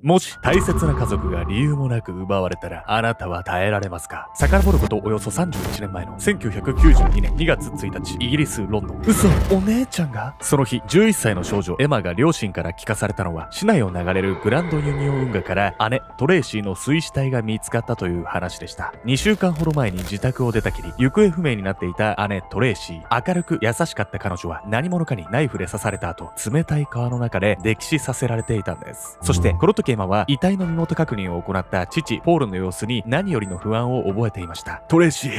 もし大切な家族が理由もなく奪われたらあなたは耐えられますか？遡ることおよそ31年前の1992年2月1日、イギリス・ロンドン。嘘、お姉ちゃんが？その日、11歳の少女エマが両親から聞かされたのは、市内を流れるグランドユニオン運河から姉トレイシーの水死体が見つかったという話でした。2週間ほど前に自宅を出たきり、行方不明になっていた姉トレイシー。明るく優しかった彼女は何者かにナイフで刺された後、冷たい川の中で溺死させられていたんです。そしてこの時エマは遺体の身元確認を行った父ポールの様子に何よりの不安を覚えていました。トレイシー、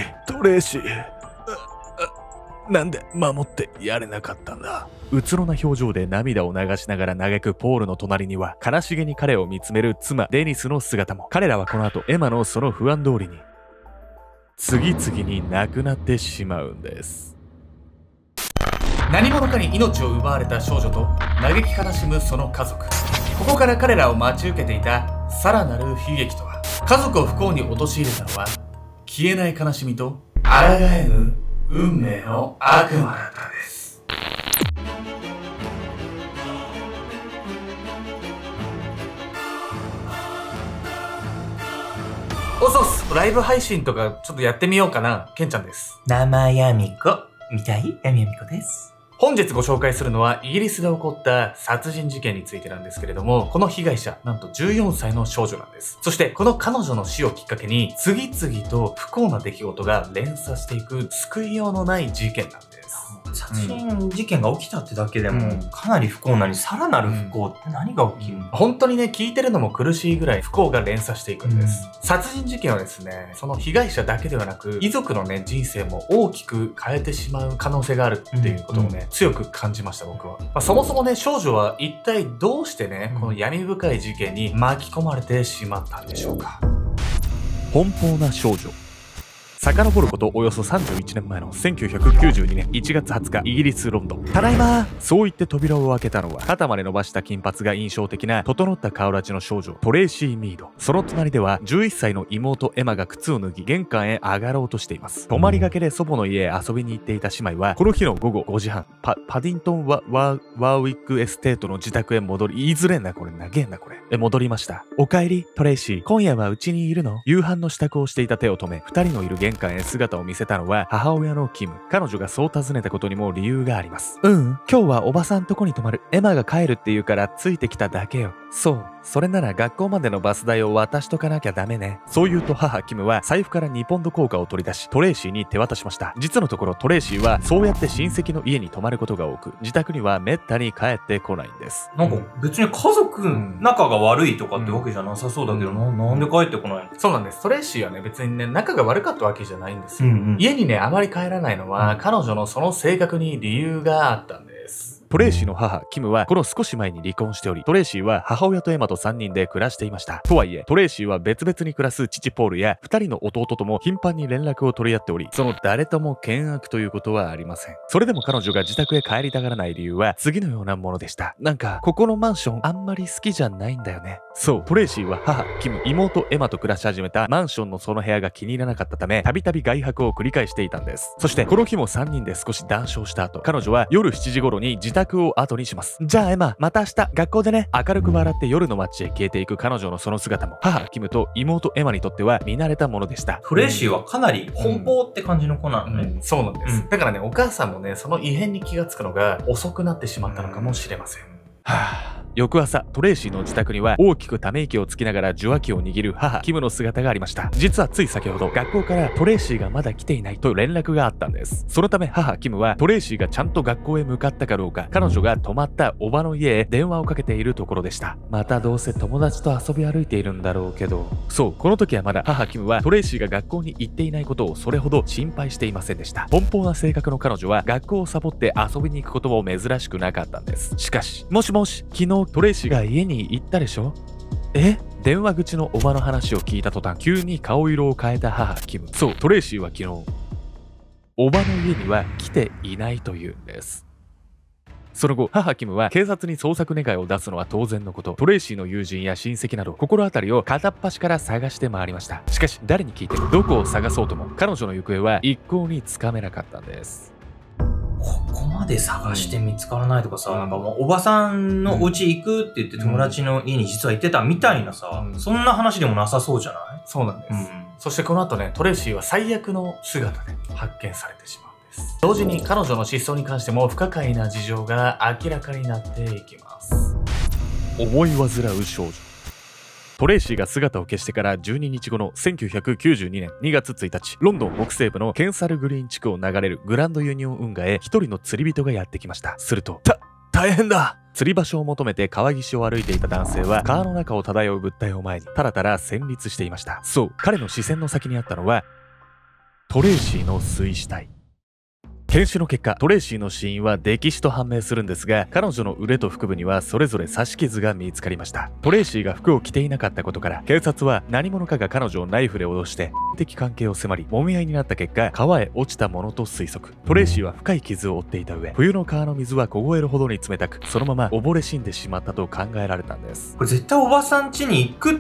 なんで守ってやれなかったんだ。うつろな表情で涙を流しながら嘆くポールの隣には、悲しげに彼を見つめる妻デニスの姿も。彼らはこの後エマのその不安通りに次々に亡くなってしまうんです。何者かに命を奪われた少女と嘆き悲しむその家族。ここから彼らを待ち受けていたさらなる悲劇とは。家族を不幸に陥れたのは消えない悲しみと抗えぬ運命の悪魔だったんです。おそっす、ライブ配信とかちょっとやってみようかな。ケンちゃんです。生やみこみたいやみやみこです。本日ご紹介するのはイギリスで起こった殺人事件についてなんですけれども、この被害者、なんと14歳の少女なんです。そしてこの彼女の死をきっかけに次々と不幸な出来事が連鎖していく救いようのない事件なんです。殺人事件が起きたってだけでもかなり不幸なのに、さらなる不幸って何が起きるの？本当にね、聞いてるのも苦しいぐらい不幸が連鎖していくんです。殺人事件はですね、その被害者だけではなく遺族のね、人生も大きく変えてしまう可能性があるっていうことをね、強く感じました僕は。そもそもね、少女は一体どうしてね、この闇深い事件に巻き込まれてしまったんでしょうか。奔放な少女。遡ることおよそ31年前の1992年1月20日、イギリス・ロンドン。ただいま。そう言って扉を開けたのは、肩まで伸ばした金髪が印象的な整った顔立ちの少女トレイシー・ミード。その隣では11歳の妹エマが靴を脱ぎ玄関へ上がろうとしています。泊まりがけで祖母の家へ遊びに行っていた姉妹は、この日の午後5時半、パディントンワーウィックエステートの自宅へ戻り、言いづれんなこれ、長えなこれ。戻りました。おかえりトレイシー、今夜はうちにいるの？夕飯の支度をしていた手を止め、二人のいる玄関へ姿を見せたのは母親のキム。彼女がそう尋ねたことにも理由があります。今日はおばさんとこに泊まる。エマが帰るって言うからついてきただけよ。そう、それなら学校までのバス代を渡しとかなきゃダメね。そう言うと母キムは財布から2ポンド硬貨を取り出しトレイシーに手渡しました。実のところトレイシーはそうやって親戚の家に泊まることが多く、自宅にはめったに帰ってこないんです。なんか別に家族仲が悪いとかってわけじゃなさそうだけど、なんで帰ってこないの？そうなんです。トレイシーはね、別にね、仲が悪かったわけじゃないんですよ。家にね、あまり帰らないのは、彼女のその性格に理由があったんです。トレイシーの母キムはこの少し前に離婚しており、トレイシーは母親とエマと3人で暮らしていました。とはいえトレイシーは別々に暮らす父ポールや2人の弟とも頻繁に連絡を取り合っており、その誰とも険悪ということはありません。それでも彼女が自宅へ帰りたがらない理由は次のようなものでした。なんかここのマンションあんまり好きじゃないんだよね。そう、トレイシーは母キム、妹エマと暮らし始めたマンションのその部屋が気に入らなかったため、たびたび外泊を繰り返していたんです。そしてこの日も3人で少し談笑した後、彼女は夜7時頃に自宅を後にします。じゃあエマ、また明日学校でね。明るく笑って夜の街へ消えていく彼女のその姿も、母キムと妹エマにとっては見慣れたものでした。トレイシーはかなり奔放って感じの子なのね。そうなんです。だからね、お母さんもね、その異変に気がつくのが遅くなってしまったのかもしれません。翌朝、トレイシーの自宅には大きくため息をつきながら受話器を握る母キムの姿がありました。実はつい先ほど学校からトレイシーがまだ来ていないと連絡があったんです。そのため母キムはトレイシーがちゃんと学校へ向かったかどうか、彼女が泊まったおばの家へ電話をかけているところでした。またどうせ友達と遊び歩いているんだろうけど。そう、この時はまだ母キムはトレイシーが学校に行っていないことをそれほど心配していませんでした。奔放な性格の彼女は学校をサボって遊びに行くことも珍しくなかったんです。しかし、もしもし、昨日トレイシーが家に行ったでしょ？電話口のおばの話を聞いた途端、急に顔色を変えた母キム。そう、トレイシーは昨日おばの家には来ていないというんです。その後、母キムは警察に捜索願いを出すのは当然のこと。トレイシーの友人や親戚など心当たりを片っ端から探して回りました。しかし誰に聞いてもどこを探そうとも彼女の行方は一向につかめなかったんです。ここまで探して見つからないとかさ、なんかもうおばさんのお家行くって言って友達の家に実は行ってたみたいなさ、そんな話でもなさそうじゃない？そうなんです。そしてこの後ね、トレイシーは最悪の姿で発見されてしまうんです。同時に彼女の失踪に関しても不可解な事情が明らかになっていきます。思い煩う少女。トレイシーが姿を消してから12日後の1992年2月1日、ロンドン北西部のケンサルグリーン地区を流れるグランドユニオン運河へ一人の釣り人がやってきました。すると、大変だ！釣り場所を求めて川岸を歩いていた男性は川の中を漂う物体を前にたらたら戦慄していました。そう、彼の視線の先にあったのはトレイシーの水死体。検視の結果、トレイシーの死因は溺死と判明するんですが、彼女の腕と腹部にはそれぞれ刺し傷が見つかりました。トレイシーが服を着ていなかったことから、警察は何者かが彼女をナイフで脅して性的関係を迫り、揉み合いになった結果、川へ落ちたものと推測。トレイシーは深い傷を負っていた上、冬の川の水は凍えるほどに冷たく、そのまま溺れ死んでしまったと考えられたんです。これ絶対おばさん家に行くっ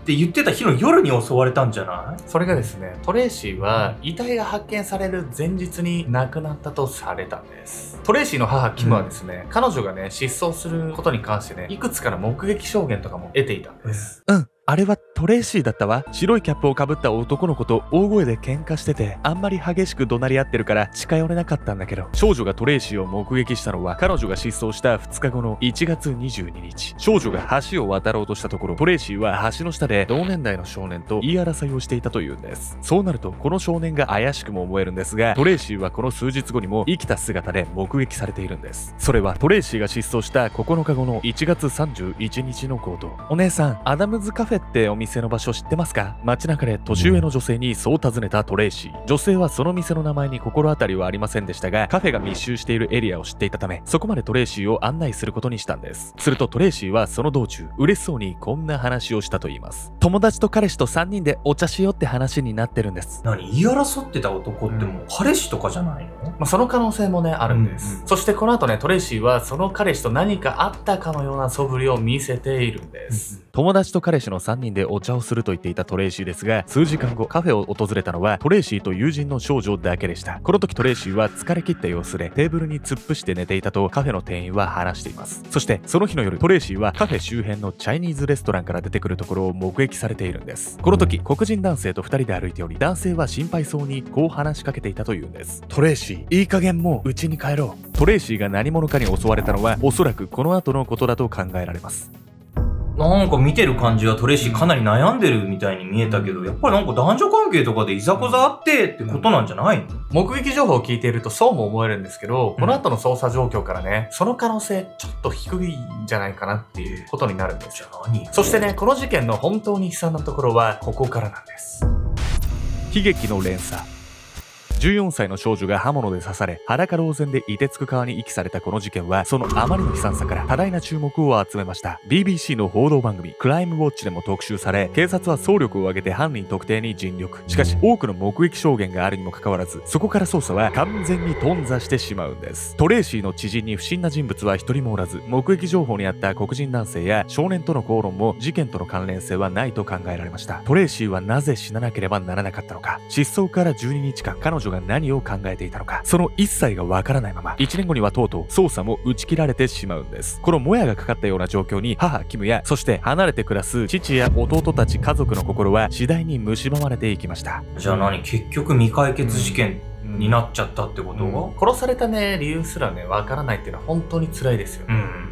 て言ってた日の夜に襲われたんじゃない？それがですね、トレイシーは遺体が発見される前日に亡くなったとされたんです。トレイシーの母キムはですね、彼女がね、失踪することに関してね、いくつかの目撃証言とかも得ていたんです。あれはトレイシーだったわ。白いキャップをかぶった男の子と大声で喧嘩してて、あんまり激しく怒鳴り合ってるから近寄れなかったんだけど、少女がトレイシーを目撃したのは彼女が失踪した2日後の1月22日。少女が橋を渡ろうとしたところ、トレイシーは橋の下で同年代の少年と言い争いをしていたというんです。そうなるとこの少年が怪しくも思えるんですが、トレイシーはこの数日後にも生きた姿で目撃されているんです。それはトレイシーが失踪した9日後の1月31日のこと。お姉さん、アダムズカフェってお店の場所知ってますか？街中で年上の女性にそう尋ねたトレイシー。女性はその店の名前に心当たりはありませんでしたが、カフェが密集しているエリアを知っていたため、そこまでトレイシーを案内することにしたんです。するとトレイシーはその道中、嬉しそうにこんな話をしたと言います。友達と彼氏と3人でお茶しようって話になってるんです。何？言い争ってた男ってもう彼氏とかじゃないの？その可能性もね、あるんです。そしてこの後ね、トレイシーはその彼氏と何かあったかのような素振りを見せているんです。友達と彼氏の3人でお茶をすると言っていたトレイシーですが、数時間後カフェを訪れたのはトレイシーと友人の少女だけでした。この時トレイシーは疲れ切った様子でテーブルに突っ伏して寝ていたとカフェの店員は話しています。そしてその日の夜、トレイシーはカフェ周辺のチャイニーズレストランから出てくるところを目撃されているんです。この時黒人男性と2人で歩いており、男性は心配そうにこう話しかけていたというんです。トレイシー、いい加減もう家に帰ろう。トレイシーが何者かに襲われたのはおそらくこの後のことだと考えられます。なんか見てる感じはトレイシーかなり悩んでるみたいに見えたけど、やっぱりなんか男女関係とかでいざこざあってってことなんじゃないの？目撃情報を聞いているとそうも思えるんですけど、この後の捜査状況からね、その可能性ちょっと低いんじゃないかなっていうことになるんですよ。そしてね、この事件の本当に悲惨なところはここからなんです。悲劇の連鎖。14歳の少女が刃物で刺され、裸同然で凍てつく川に遺棄されたこの事件は、そのあまりの悲惨さから多大な注目を集めました。BBC の報道番組クライムウォッチでも特集され、警察は総力を挙げて犯人特定に尽力。しかし多くの目撃証言があるにもかかわらず、そこから捜査は完全に頓挫してしまうんです。トレイシーの知人に不審な人物は一人もおらず、目撃情報にあった黒人男性や少年との口論も事件との関連性はないと考えられました。トレイシーはなぜ死ななければならなかったのか、失踪から12日間彼女が何を考えていたのか、その一切がわからないまま1年後にはとうとう捜査も打ち切られてしまうんです。このもやがかかったような状況に母キムや、そして離れて暮らす父や弟たち家族の心は次第に蝕まれていきました。じゃあ何、結局未解決事件になっちゃったってこと？殺されたね、理由すらね、わからないっていうのは本当に辛いですよ。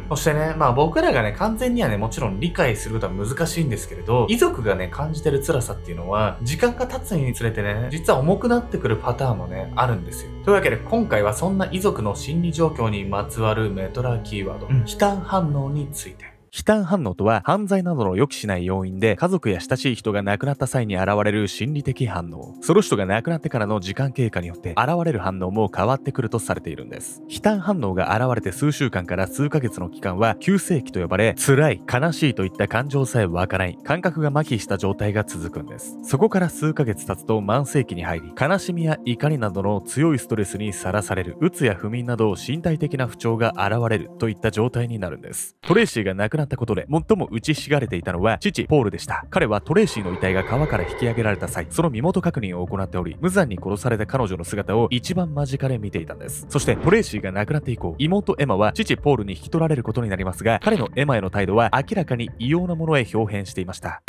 そしてね、僕らがね、完全にはね、もちろん理解することは難しいんですけれど、遺族がね、感じてる辛さっていうのは、時間が経つにつれてね、実は重くなってくるパターンもね、あるんですよ。というわけで、今回はそんな遺族の心理状況にまつわるメトラキーワード、悲嘆反応について。悲嘆反応とは、犯罪などの予期しない要因で家族や親しい人が亡くなった際に現れる心理的反応。その人が亡くなってからの時間経過によって現れる反応も変わってくるとされているんです。悲嘆反応が現れて数週間から数ヶ月の期間は急性期と呼ばれ、辛い、悲しいといった感情さえ湧かない、感覚が麻痺した状態が続くんです。そこから数ヶ月経つと慢性期に入り、悲しみや怒りなどの強いストレスにさらされる、うつや不眠など身体的な不調が現れるといった状態になるんです。トレイシーが亡くなったことで最も打ちひしがれていたのは父ポールでした。彼はトレイシーの遺体が川から引き上げられた際、その身元確認を行っており、無残に殺された彼女の姿を一番間近で見ていたんです。そしてトレイシーが亡くなって以降、妹エマは父ポールに引き取られることになりますが、彼のエマへの態度は明らかに異様なものへ表変していました。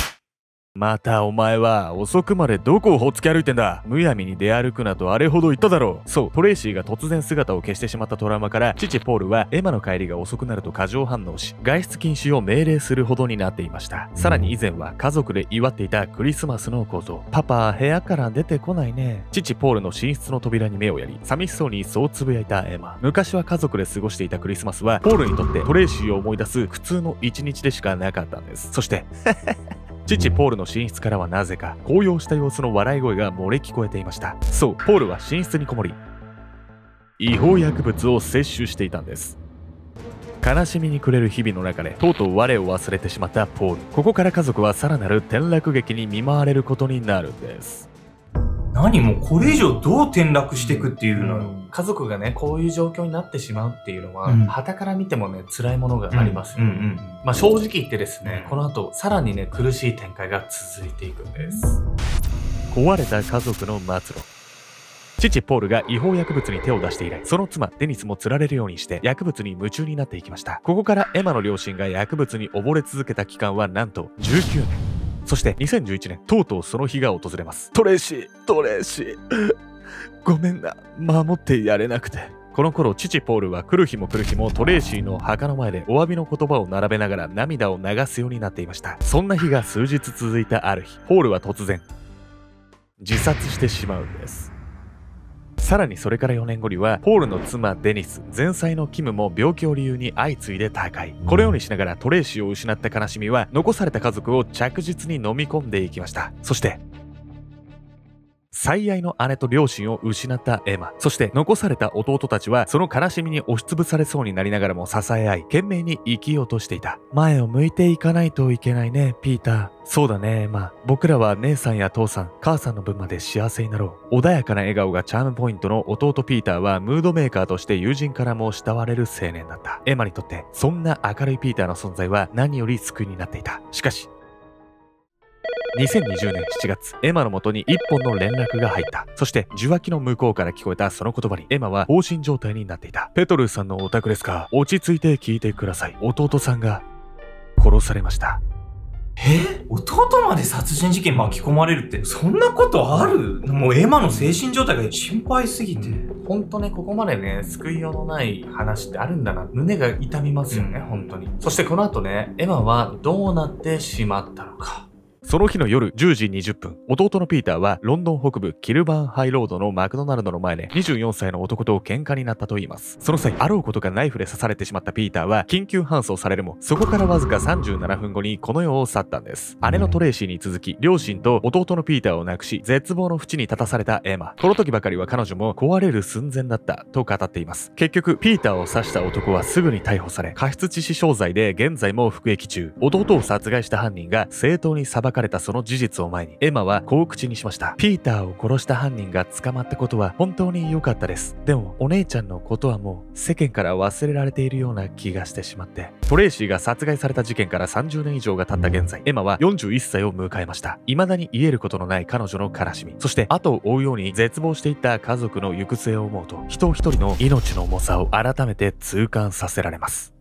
またお前は遅くまでどこをほっつき歩いてんだ。むやみに出歩くなとあれほど言っただろう。そう、トレイシーが突然姿を消してしまったトラウマから、父ポールはエマの帰りが遅くなると過剰反応し、外出禁止を命令するほどになっていました。さらに以前は家族で祝っていたクリスマスのこと。パパ、部屋から出てこないね。父ポールの寝室の扉に目をやり、寂しそうにそうつぶやいたエマ。昔は家族で過ごしていたクリスマスは、ポールにとってトレイシーを思い出す普通の一日でしかなかったんです。そして父ポールの寝室からはなぜか高揚した様子の笑い声が漏れ聞こえていました。そう、ポールは寝室にこもり違法薬物を摂取していたんです。悲しみに暮れる日々の中でとうとう我を忘れてしまったポール。ここから家族はさらなる転落劇に見舞われることになるんです。何もうこれ以上どう転落していくっていうのよ。家族がね、こういう状況になってしまうっていうのは、傍から見てもね、辛いものがありますよね。まあ正直言ってですね、この後、さらにね、苦しい展開が続いていくんです。壊れた家族の末路。父ポールが違法薬物に手を出して以来、その妻デニスも釣られるようにして薬物に夢中になっていきました。ここからエマの両親が薬物に溺れ続けた期間はなんと19年。そして2011年、とうとうその日が訪れます。トレイシーごめんな、守ってやれなくて。この頃、父ポールは来る日も来る日もトレイシーの墓の前でお詫びの言葉を並べながら涙を流すようになっていました。そんな日が数日続いたある日、ポールは突然自殺してしまうんです。さらにそれから4年後には、ポールの妻デニス、前妻のキムも病気を理由に相次いで他界。このようにしながらトレイシーを失った悲しみは、残された家族を着実に飲み込んでいきました。そして、最愛の姉と両親を失ったエマ。そして残された弟たちはその悲しみに押しつぶされそうになりながらも支え合い、懸命に生きようとしていた。前を向いていかないといけないね、ピーター。そうだね、エマ。僕らは姉さんや父さん、母さんの分まで幸せになろう。穏やかな笑顔がチャームポイントの弟ピーターはムードメーカーとして友人からも慕われる青年だった。エマにとってそんな明るいピーターの存在は何より救いになっていた。しかし、2020年7月、エマの元に一本の連絡が入った。そして、受話器の向こうから聞こえたその言葉に、エマは放心状態になっていた。ペトルーさんのお宅ですか？落ち着いて聞いてください。弟さんが殺されました。弟まで殺人事件巻き込まれるって、そんなことある？もうエマの精神状態が心配すぎて。ほんとね、ここまでね、救いようのない話ってあるんだな。胸が痛みますよね、本当に。そしてこの後ね、エマはどうなってしまったのか。その日の夜10時20分、弟のピーターはロンドン北部キルバーンハイロードのマクドナルドの前で24歳の男と喧嘩になったといいます。その際、あろうことかナイフで刺されてしまったピーターは緊急搬送されるも、そこからわずか37分後にこの世を去ったんです。姉のトレイシーに続き、両親と弟のピーターを亡くし、絶望の淵に立たされたエマ。この時ばかりは彼女も壊れる寸前だったと語っています。結局、ピーターを刺した男はすぐに逮捕され、過失致死傷罪で現在も服役中。弟を殺害した犯人が正当に裁かれたその事実を前に、エマはこう口にしました。ピーターを殺した犯人が捕まったことは本当に良かったです。でもお姉ちゃんのことはもう世間から忘れられているような気がしてしまって。トレイシーが殺害された事件から30年以上が経った現在、エマは41歳を迎えました。未だに癒えることのない彼女の悲しみ、そして後を追うように絶望していった家族の行く末を思うと、人一人の命の重さを改めて痛感させられます。